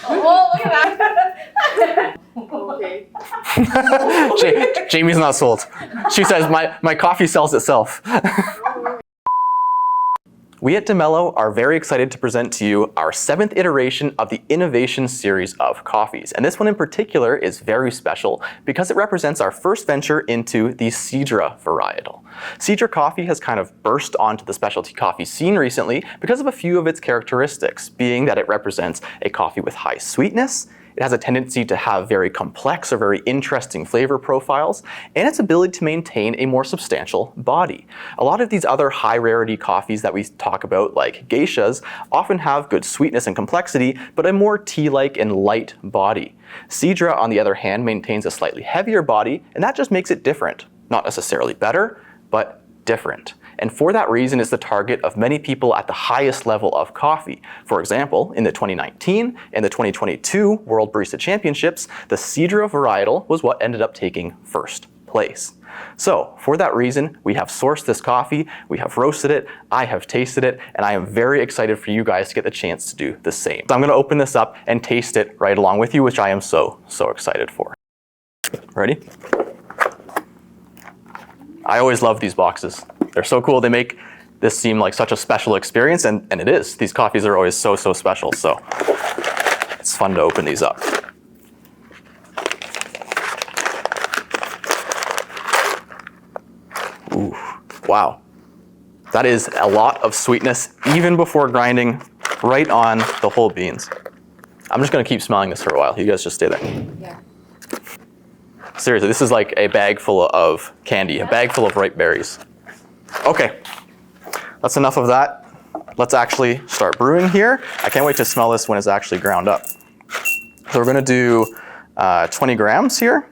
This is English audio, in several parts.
Oh, look at that. Okay. Jamie's not sold. She says, my coffee sells itself. We at Mello are very excited to present to you our 7th iteration of the Innovation series of coffees. And this one in particular is very special because it represents our first venture into the Sidra varietal. Sidra coffee has kind of burst onto the specialty coffee scene recently because of a few of its characteristics, being that it represents a coffee with high sweetness, it has a tendency to have very complex or very interesting flavor profiles, and its ability to maintain a more substantial body. A lot of these other high rarity coffees that we talk about, like geishas, often have good sweetness and complexity, but a more tea-like and light body. Sidra, on the other hand, maintains a slightly heavier body, and that just makes it different. Not necessarily better, but different. And for that reason, it's the target of many people at the highest level of coffee. For example, in the 2019 and the 2022 World Barista Championships, the Sidra varietal was what ended up taking first place. So for that reason, we have sourced this coffee, we have roasted it, I have tasted it, and I am very excited for you guys to get the chance to do the same. So I'm gonna open this up and taste it right along with you, which I am so excited for. Ready? I always love these boxes. They're so cool. They make this seem like such a special experience, and it is. These coffees are always so special, so it's fun to open these up. Ooh, wow. That is a lot of sweetness, even before grinding, right on the whole beans. I'm just gonna keep smelling this for a while. You guys just stay there. Yeah. Seriously, this is like a bag full of candy, a bag full of ripe berries. Okay, that's enough of that. Let's actually start brewing here. I can't wait to smell this when it's actually ground up. So we're gonna do 20 grams here.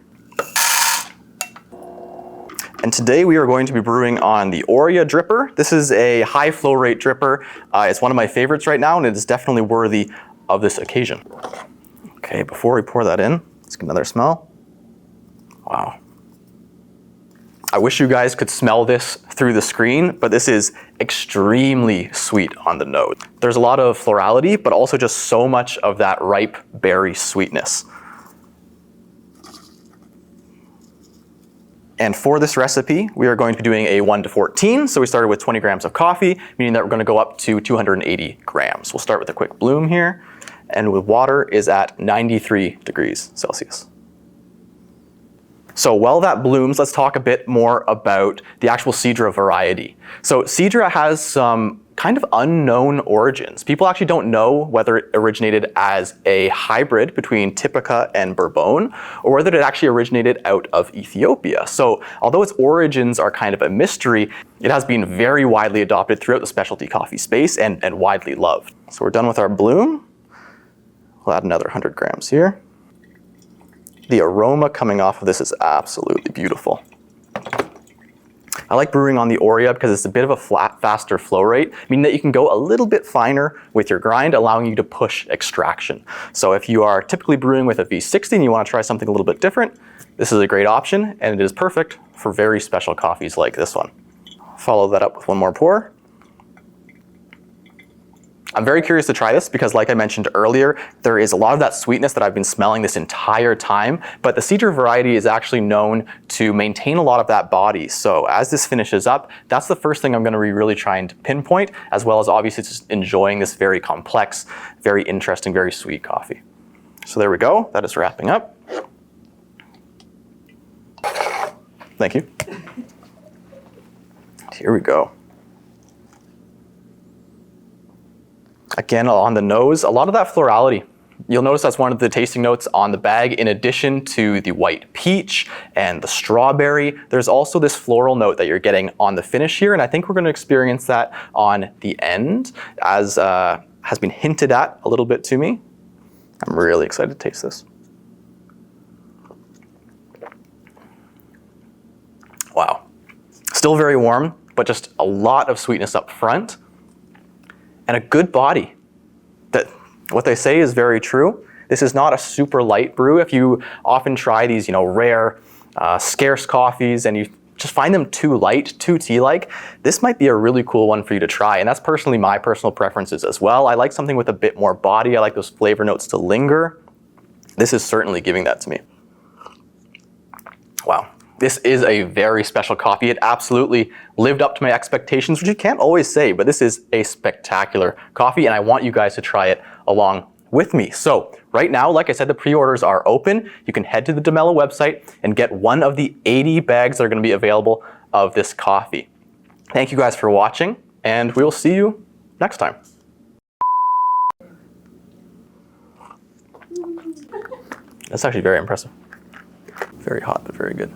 And today we are going to be brewing on the Orea dripper. This is a high flow rate dripper. It's one of my favorites right now, and it is definitely worthy of this occasion. Okay, before we pour that in, let's get another smell. Wow. I wish you guys could smell this through the screen, but this is extremely sweet on the nose. There's a lot of florality, but also just so much of that ripe berry sweetness. And for this recipe, we are going to be doing a 1 to 14. So we started with 20 grams of coffee, meaning that we're gonna go up to 280 grams. We'll start with a quick bloom here, and with water is at 93 degrees Celsius. So while that blooms, let's talk a bit more about the actual Sidra variety. So Sidra has some kind of unknown origins. People actually don't know whether it originated as a hybrid between Typica and Bourbon, or whether it actually originated out of Ethiopia. So although its origins are kind of a mystery, it has been very widely adopted throughout the specialty coffee space and widely loved. So we're done with our bloom. We'll add another 100 grams here. The aroma coming off of this is absolutely beautiful. I like brewing on the Orea because it's a bit of a faster flow rate, meaning that you can go a little bit finer with your grind, allowing you to push extraction. So if you are typically brewing with a V60 and you want to try something a little bit different, this is a great option, and it is perfect for very special coffees like this one. Follow that up with one more pour. I'm very curious to try this because, like I mentioned earlier, there is a lot of that sweetness that I've been smelling this entire time, but the Sidra variety is actually known to maintain a lot of that body. So as this finishes up, that's the first thing I'm going to be really trying to pinpoint, as well as obviously just enjoying this very complex, very interesting, very sweet coffee. So there we go. That is wrapping up. Thank you. Here we go. Again, on the nose, a lot of that florality. You'll notice that's one of the tasting notes on the bag. In addition to the white peach and the strawberry, there's also this floral note that you're getting on the finish here, and I think we're going to experience that on the end, as has been hinted at a little bit to me. I'm really excited to taste this. Wow. Still very warm, but just a lot of sweetness up front. And a good body. That what they say is very true. This is not a super light brew. If you often try these, rare, scarce coffees, and you just find them too light, too tea-like, this might be a really cool one for you to try. And that's personally my personal preferences as well. I like something with a bit more body. I like those flavor notes to linger. This is certainly giving that to me. Wow. This is a very special coffee. It absolutely lived up to my expectations, which you can't always say, but this is a spectacular coffee, and I want you guys to try it along with me. So right now, like I said, the pre-orders are open. You can head to the Mello website and get one of the 80 bags that are going to be available of this coffee. Thank you guys for watching, and we will see you next time. That's actually very impressive. Very hot, but very good.